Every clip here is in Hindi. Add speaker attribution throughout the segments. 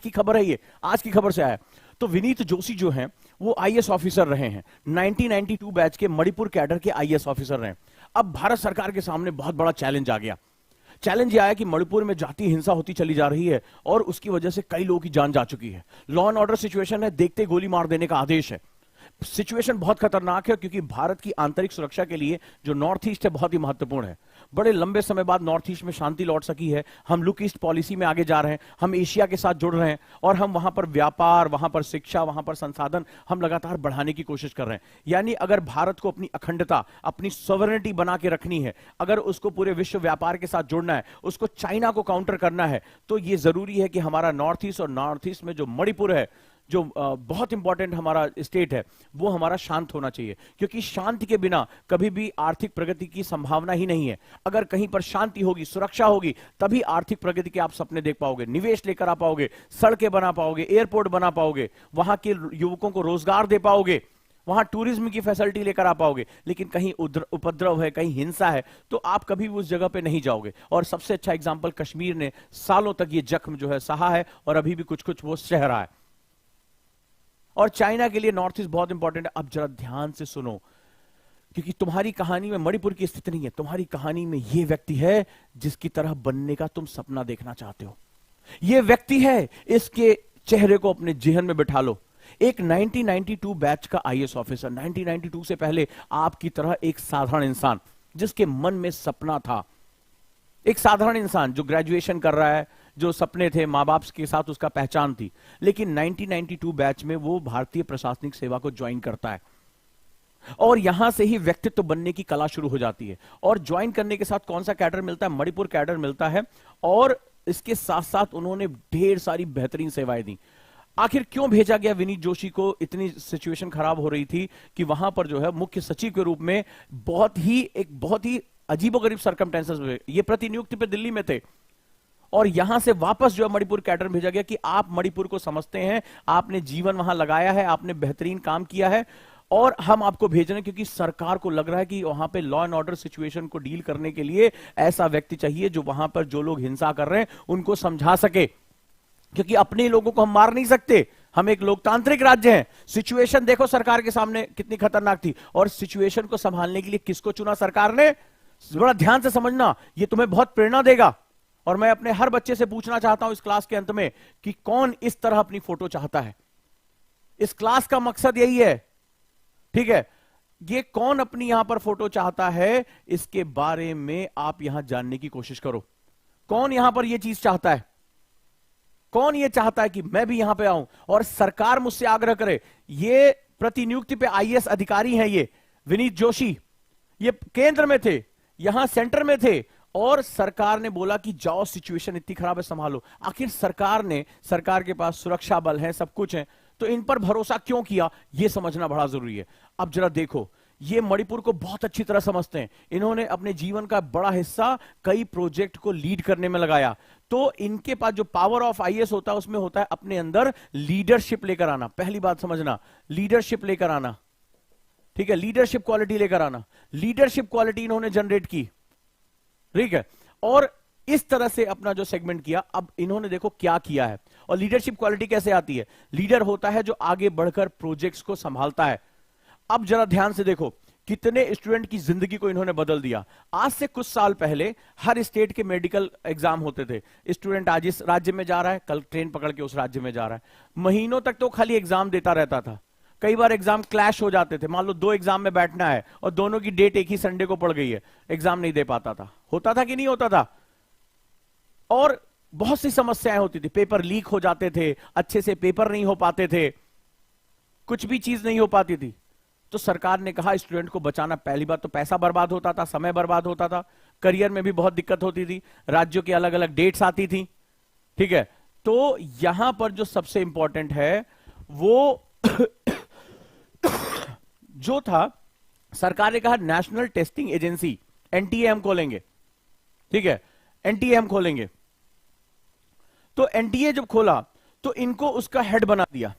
Speaker 1: की खबर है, ये आज की खबर से आया। तो विनीत जोशी जो हैं वो आईएएस ऑफिसर रहे हैं, 1992 बैच के मणिपुर कैडर के आईएएस ऑफिसर रहे हैं। अब भारत सरकार के सामने बहुत बड़ा चैलेंज आ गया। चैलेंज यह आया कि मणिपुर में जातीय हिंसा होती चली जा रही है और उसकी वजह से कई लोगों की जान जा चुकी है। लॉ एंड ऑर्डर सिचुएशन है, देखते गोली मार देने का आदेश है। सिचुएशन बहुत खतरनाक है क्योंकि भारत की आंतरिक सुरक्षा के लिए जो नॉर्थ ईस्ट है बहुत ही महत्वपूर्ण है। बड़े लंबे समय बाद नॉर्थ ईस्ट में शांति लौट सकी है। हम लुक ईस्ट पॉलिसी में आगे जा रहे हैं, हम एशिया के साथ जुड़ रहे हैं और हम वहां पर व्यापार, वहां पर शिक्षा, वहां पर संसाधन हम लगातार बढ़ाने की कोशिश कर रहे हैं। यानी अगर भारत को अपनी अखंडता, अपनी सॉवरेनिटी बना के रखनी है, अगर उसको पूरे विश्व व्यापार के साथ जुड़ना है, उसको चाइना को काउंटर करना है, तो यह जरूरी है कि हमारा नॉर्थ ईस्ट और नॉर्थ ईस्ट में जो मणिपुर है, जो बहुत इंपॉर्टेंट हमारा स्टेट है, वो हमारा शांत होना चाहिए। क्योंकि शांति के बिना कभी भी आर्थिक प्रगति की संभावना ही नहीं है। अगर कहीं पर शांति होगी, सुरक्षा होगी, तभी आर्थिक प्रगति के आप सपने देख पाओगे, निवेश लेकर आ पाओगे, सड़कें बना पाओगे, एयरपोर्ट बना पाओगे, वहां के युवकों को रोजगार दे पाओगे, वहां टूरिज्म की फैसिलिटी लेकर आ पाओगे। लेकिन कहीं उपद्रव है, कहीं हिंसा है, तो आप कभी भी उस जगह पे नहीं जाओगे। और सबसे अच्छा एग्जाम्पल कश्मीर ने सालों तक ये जख्म जो है सहा है और अभी भी कुछ कुछ वो सह रहा है। और चाइना के लिए नॉर्थ ईस्ट बहुत इंपॉर्टेंट है। अब जरा ध्यान से सुनो, क्योंकि तुम्हारी कहानी में मणिपुर की स्थिति नहीं है, तुम्हारी कहानी में यह व्यक्ति है जिसकी तरह बनने का तुम सपना देखना चाहते हो। यह व्यक्ति है, इसके चेहरे को अपने जेहन में बिठा लो। एक 1992 बैच का आईएएस ऑफिसर, 1992 से पहले आपकी तरह एक साधारण इंसान जिसके मन में सपना था, एक साधारण इंसान जो ग्रेजुएशन कर रहा है, जो सपने थे, मां बाप के साथ उसका पहचान थी। लेकिन 1992 बैच में वो भारतीय प्रशासनिक सेवा को ज्वाइन करता है और यहां से ही व्यक्तित्व बनने की कला शुरू हो जाती है। और ज्वाइन करने के साथ कौन सा कैडर मिलता है? मणिपुर कैडर मिलता है। और इसके साथ साथ उन्होंने ढेर सारी बेहतरीन सेवाएं दी। आखिर क्यों भेजा गया विनीत जोशी को? इतनी सिचुएशन खराब हो रही थी कि वहां पर जो है मुख्य सचिव के रूप में बहुत ही अजीबोगरीब सर्कमस्टेंसेस में ये प्रतिनियुक्ति पे दिल्ली में थे। और यहां से वापस जो है मणिपुर कैडर भेजा गया कि आप मणिपुर को समझते हैं, आपने जीवन वहां लगाया है, आपने बेहतरीन काम किया है और हम आपको भेज रहे हैं क्योंकि सरकार को लग रहा है कि वहां पे लॉ एंड ऑर्डर सिचुएशन को डील करने के लिए ऐसा व्यक्ति चाहिए जो वहां पर जो लोग हिंसा कर रहे हैं उनको समझा सके। क्योंकि अपने लोगों को हम मार नहीं सकते, हम एक लोकतांत्रिक राज्य हैं। सिचुएशन देखो सरकार के सामने कितनी खतरनाक थी और सिचुएशन को संभालने के लिए किसको चुना सरकार ने? बड़ा ध्यान से समझना, यह तुम्हें बहुत प्रेरणा देगा। और मैं अपने हर बच्चे से पूछना चाहता हूं इस क्लास के अंत में कि कौन इस तरह अपनी फोटो चाहता है? इस क्लास का मकसद यही है, ठीक है? ये कौन अपनी यहां पर फोटो चाहता है, इसके बारे में आप यहां जानने की कोशिश करो। कौन यहां पर यह चीज चाहता है? कौन ये चाहता है कि मैं भी यहां पे आऊं और सरकार मुझसे आग्रह करे? ये प्रतिनियुक्ति पे आईएएस अधिकारी हैं, ये विनीत जोशी, ये केंद्र में थे, यहां सेंटर में थे और सरकार ने बोला कि जाओ, सिचुएशन इतनी खराब है, संभालो। आखिर सरकार के पास सुरक्षा बल है, सब कुछ है, तो इन पर भरोसा क्यों किया, यह समझना बड़ा जरूरी है। अब जरा देखो, ये मणिपुर को बहुत अच्छी तरह समझते हैं। इन्होंने अपने जीवन का बड़ा हिस्सा कई प्रोजेक्ट को लीड करने में लगाया। तो इनके पास जो पावर ऑफ आईएएस होता है उसमें होता है अपने अंदर लीडरशिप लेकर आना। पहली बात समझना, लीडरशिप लेकर आना, ठीक है? लीडरशिप क्वालिटी लेकर आना। लीडरशिप क्वालिटी इन्होंने जनरेट की, ठीक है? और इस तरह से अपना जो सेगमेंट किया। अब इन्होंने देखो क्या किया है। और लीडरशिप क्वालिटी कैसे आती है? लीडर होता है जो आगे बढ़कर प्रोजेक्ट्स को संभालता है। अब जरा ध्यान से देखो कितने स्टूडेंट की जिंदगी को इन्होंने बदल दिया। आज से कुछ साल पहले हर स्टेट के मेडिकल एग्जाम होते थे। स्टूडेंट आज इस राज्य में जा रहा है, कल ट्रेन पकड़ के उस राज्य में जा रहा है। महीनों तक तो खाली एग्जाम देता रहता था। कई बार एग्जाम क्लैश हो जाते थे। मान लो 2 एग्जाम में बैठना है और दोनों की डेट एक ही संडे को पड़ गई है, एग्जाम नहीं दे पाता था। होता था कि नहीं होता था? और बहुत सी समस्याएं होती थी, पेपर लीक हो जाते थे, अच्छे से पेपर नहीं हो पाते थे, कुछ भी चीज नहीं हो पाती थी। तो सरकार ने कहा स्टूडेंट को बचाना। पहली बात तो पैसा बर्बाद होता था, समय बर्बाद होता था, करियर में भी बहुत दिक्कत होती थी, राज्यों की अलग अलग डेट्स आती थी, ठीक है? तो यहां पर जो सबसे इंपॉर्टेंट है वो जो था, सरकार ने कहा नेशनल टेस्टिंग एजेंसी, एनटीए हम खोलेंगे, ठीक है? एनटीए हम खोलेंगे। तो एनटीए जब खोला तो इनको उसका हेड बना दिया।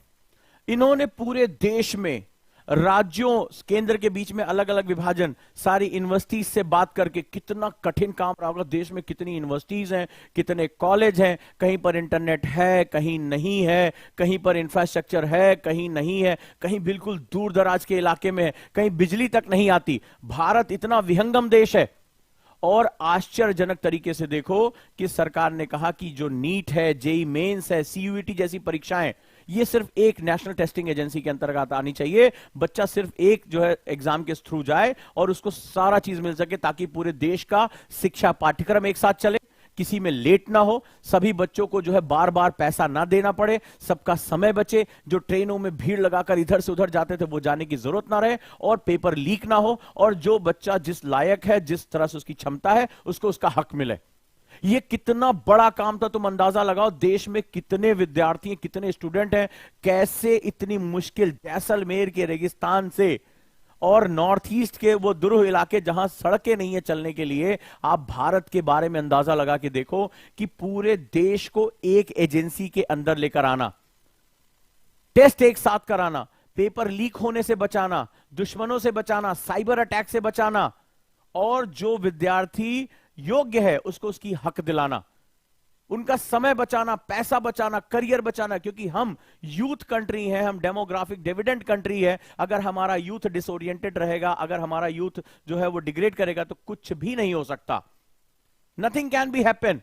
Speaker 1: इन्होंने पूरे देश में राज्यों केंद्र के बीच में अलग अलग विभाजन, सारी यूनिवर्सिटीज से बात करके, कितना कठिन काम रहा होगा। देश में कितनी यूनिवर्सिटीज हैं, कितने कॉलेज हैं, कहीं पर इंटरनेट है, कहीं नहीं है, कहीं पर इंफ्रास्ट्रक्चर है, कहीं नहीं है, कहीं बिल्कुल दूर दराज के इलाके में है, कहीं बिजली तक नहीं आती। भारत इतना विहंगम देश है। और आश्चर्यजनक तरीके से देखो कि सरकार ने कहा कि जो नीट है, जेई मेंस है, सीयूईटी जैसी परीक्षाएं, ये सिर्फ एक नेशनल टेस्टिंग एजेंसी के अंतर्गत आनी चाहिए। बच्चा सिर्फ एक जो है एग्जाम के थ्रू जाए और उसको सारा चीज मिल सके, ताकि पूरे देश का शिक्षा पाठ्यक्रम एक साथ चले, किसी में लेट ना हो, सभी बच्चों को जो है बार बार पैसा ना देना पड़े, सबका समय बचे, जो ट्रेनों में भीड़ लगाकर इधर से उधर जाते थे वो जाने की जरूरत ना रहे, और पेपर लीक ना हो, और जो बच्चा जिस लायक है, जिस तरह से उसकी क्षमता है, उसको उसका हक मिले। ये कितना बड़ा काम था, तुम अंदाजा लगाओ। देश में कितने विद्यार्थी हैं, कितने स्टूडेंट हैं, कैसे इतनी मुश्किल जैसलमेर के रेगिस्तान से और नॉर्थ ईस्ट के वो दुरूह इलाके जहां सड़कें नहीं है चलने के लिए, आप भारत के बारे में अंदाजा लगा के देखो कि पूरे देश को एक एजेंसी के अंदर लेकर आना, टेस्ट एक साथ कराना, पेपर लीक होने से बचाना, दुश्मनों से बचाना, साइबर अटैक से बचाना, और जो विद्यार्थी योग्य है उसको उसकी हक दिलाना, उनका समय बचाना, पैसा बचाना, करियर बचाना। क्योंकि हम यूथ कंट्री हैं, हम डेमोग्राफिक डिविडेंड कंट्री है। अगर हमारा यूथ डिसोरिएंटेड रहेगा, अगर हमारा यूथ जो है वो डिग्रेड करेगा, तो कुछ भी नहीं हो सकता। Nothing can be happen.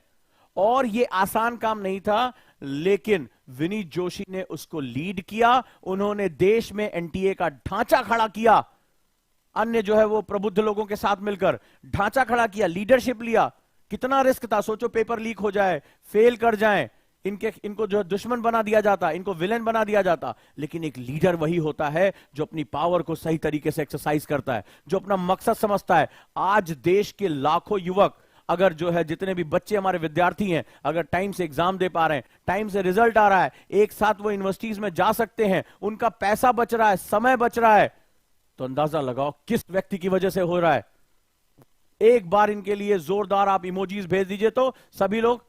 Speaker 1: और ये आसान काम नहीं था, लेकिन विनीत जोशी ने उसको लीड किया। उन्होंने देश में एनटीए का ढांचा खड़ा किया, अन्य जो है वो प्रबुद्ध लोगों के साथ मिलकर ढांचा खड़ा किया, लीडरशिप लिया। कितना रिस्क था, सोचो, पेपर लीक हो जाए, फेल कर जाए, इनको जो दुश्मन बना दिया जाता, इनको विलेन बना दिया जाता। लेकिन एक लीडर वही होता है जो अपनी पावर को सही तरीके से एक्सरसाइज करता है, जो अपना मकसद समझता है। आज देश के लाखों युवक, अगर जो है जितने भी बच्चे हमारे विद्यार्थी हैं, अगर टाइम से एग्जाम दे पा रहे हैं, टाइम से रिजल्ट आ रहा है, एक साथ वो यूनिवर्सिटीज में जा सकते हैं, उनका पैसा बच रहा है, समय बच रहा है, तो अंदाजा लगाओ किस व्यक्ति की वजह से हो रहा है। एक बार इनके लिए जोरदार आप इमोजीज भेज दीजिए तो सभी लोग,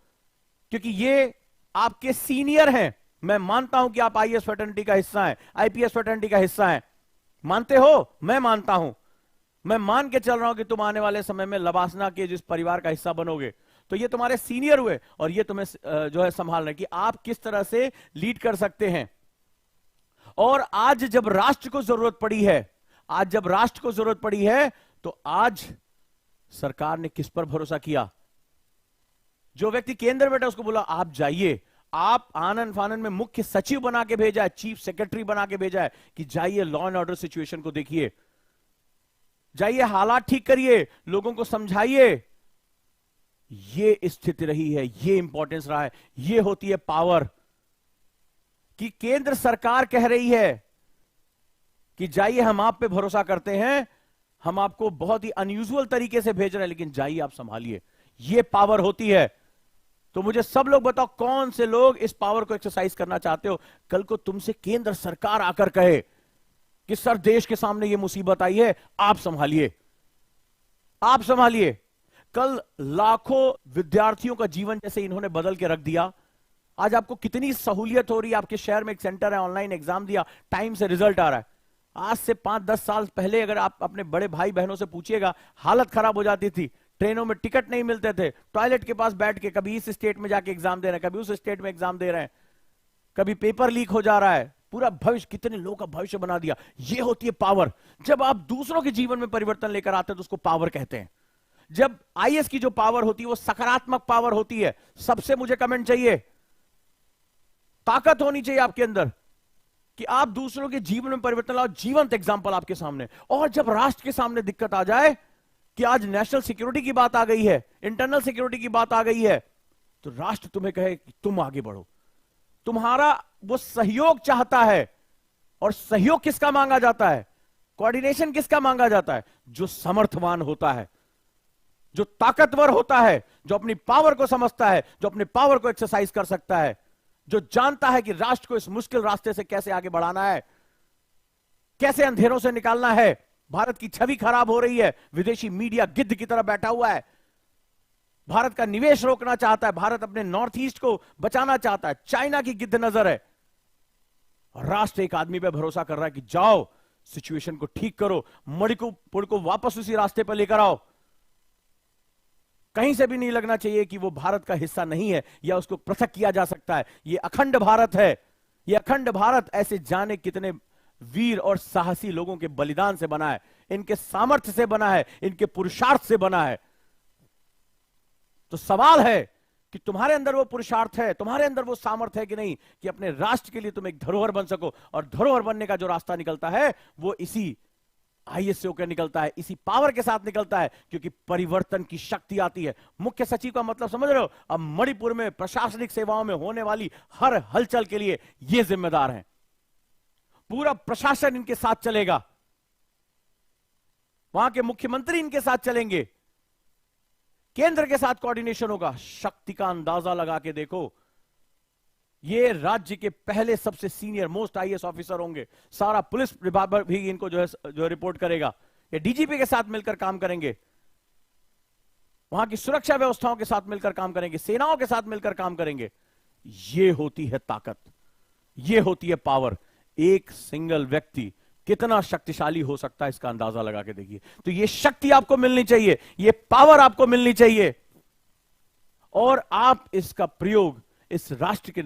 Speaker 1: क्योंकि ये आपके सीनियर हैं। मैं मानता हूं कि आप आईएएस फ्रेटर्निटी का हिस्सा हैं, आईपीएस फ्रेटर्निटी का हिस्सा हैं। मानते हो? मैं मानता हूं। मैं मान के चल रहा हूं कि तुम आने वाले समय में लबासना के जिस परिवार का हिस्सा बनोगे, तो ये तुम्हारे सीनियर हुए और ये तुम्हें जो है संभाल रहे कि आप किस तरह से लीड कर सकते हैं। और आज जब राष्ट्र को जरूरत पड़ी है, आज जब राष्ट्र को जरूरत पड़ी है, तो आज सरकार ने किस पर भरोसा किया? जो व्यक्ति केंद्र में बैठा उसको बोला आप जाइए, आप आनन फानन में मुख्य सचिव बना के भेजा है, चीफ सेक्रेटरी बना के भेजा है कि जाइए लॉ एंड ऑर्डर सिचुएशन को देखिए, जाइए हालात ठीक करिए, लोगों को समझाइए। ये स्थिति रही है, ये इंपॉर्टेंस रहा है, ये होती है पावर, कि केंद्र सरकार कह रही है कि जाइए हम आप पे भरोसा करते हैं, हम आपको बहुत ही अनयूजुअल तरीके से भेज रहे हैं, लेकिन जाइए आप संभालिए। ये पावर होती है। तो मुझे सब लोग बताओ, कौन से लोग इस पावर को एक्सरसाइज करना चाहते हो? कल को तुमसे केंद्र सरकार आकर कहे कि सर देश के सामने ये मुसीबत आई है, आप संभालिए, आप संभालिए। कल लाखों विद्यार्थियों का जीवन जैसे इन्होंने बदल के रख दिया। आज आपको कितनी सहूलियत हो रही है, आपके शहर में एक सेंटर है, ऑनलाइन एग्जाम दिया, टाइम से रिजल्ट आ रहा है। आज से 5-10 साल पहले अगर आप अपने बड़े भाई बहनों से पूछिएगा, हालत खराब हो जाती थी, ट्रेनों में टिकट नहीं मिलते थे, टॉयलेट के पास बैठ के कभी इस स्टेट में जाके एग्जाम दे रहे हैं, कभी उस स्टेट में एग्जाम दे रहे हैं, कभी पेपर लीक हो जा रहा है, पूरा भविष्य, कितने लोगों का भविष्य बना दिया। ये होती है पावर। जब आप दूसरों के जीवन में परिवर्तन लेकर आते हैं तो उसको पावर कहते हैं। जब आईएएस की जो पावर होती है वो सकारात्मक पावर होती है। सबसे मुझे कमेंट चाहिए, ताकत होनी चाहिए आपके अंदर कि आप दूसरों के जीवन में परिवर्तन लाओ। जीवंत एग्जाम्पल आपके सामने। और जब राष्ट्र के सामने दिक्कत आ जाए कि आज नेशनल सिक्योरिटी की बात आ गई है, इंटरनल सिक्योरिटी की बात आ गई है, तो राष्ट्र तुम्हें कहे कि तुम आगे बढ़ो, तुम्हारा वो सहयोग चाहता है। और सहयोग किसका मांगा जाता है? कोऑर्डिनेशन किसका मांगा जाता है? जो समर्थवान होता है, जो ताकतवर होता है, जो अपनी पावर को समझता है, जो अपने पावर को एक्सरसाइज कर सकता है, जो जानता है कि राष्ट्र को इस मुश्किल रास्ते से कैसे आगे बढ़ाना है, कैसे अंधेरों से निकालना है। भारत की छवि खराब हो रही है, विदेशी मीडिया गिद्ध की तरह बैठा हुआ है, भारत का निवेश रोकना चाहता है, भारत अपने नॉर्थ ईस्ट को बचाना चाहता है, चाइना की गिद्ध नजर है। राष्ट्र एक आदमी पे भरोसा कर रहा है कि जाओ सिचुएशन को ठीक करो, मणिपुर को वापस उसी रास्ते पर लेकर आओ। कहीं से भी नहीं लगना चाहिए कि वो भारत का हिस्सा नहीं है या उसको पृथक किया जा सकता है। ये अखंड भारत है। ये अखंड भारत ऐसे जाने कितने वीर और साहसी लोगों के बलिदान से बना है, इनके सामर्थ्य से बना है, इनके पुरुषार्थ से बना है। तो सवाल है कि तुम्हारे अंदर वो पुरुषार्थ है, तुम्हारे अंदर वो सामर्थ्य है कि नहीं, कि अपने राष्ट्र के लिए तुम एक धरोहर बन सको। और धरोहर बनने का जो रास्ता निकलता है वो इसी आईएएस से होकर निकलता है, इसी पावर के साथ निकलता है, क्योंकि परिवर्तन की शक्ति आती है। मुख्य सचिव का मतलब समझ रहे हो? अब मणिपुर में प्रशासनिक सेवाओं में होने वाली हर हलचल के लिए ये जिम्मेदार हैं। पूरा प्रशासन इनके साथ चलेगा, वहां के मुख्यमंत्री इनके साथ चलेंगे, केंद्र के साथ कोऑर्डिनेशन होगा। शक्ति का अंदाजा लगा के देखो, ये राज्य के पहले सबसे सीनियर मोस्ट आईएएस ऑफिसर होंगे। सारा पुलिस विभाग भी इनको जो रिपोर्ट करेगा। ये डीजीपी के साथ मिलकर काम करेंगे, वहां की सुरक्षा व्यवस्थाओं के साथ मिलकर काम करेंगे, सेनाओं के साथ मिलकर काम करेंगे। ये होती है ताकत, ये होती है पावर। एक सिंगल व्यक्ति कितना शक्तिशाली हो सकता है, इसका अंदाजा लगा के देखिए। तो ये शक्ति आपको मिलनी चाहिए, ये पावर आपको मिलनी चाहिए, और आप इसका प्रयोग इस राष्ट्र के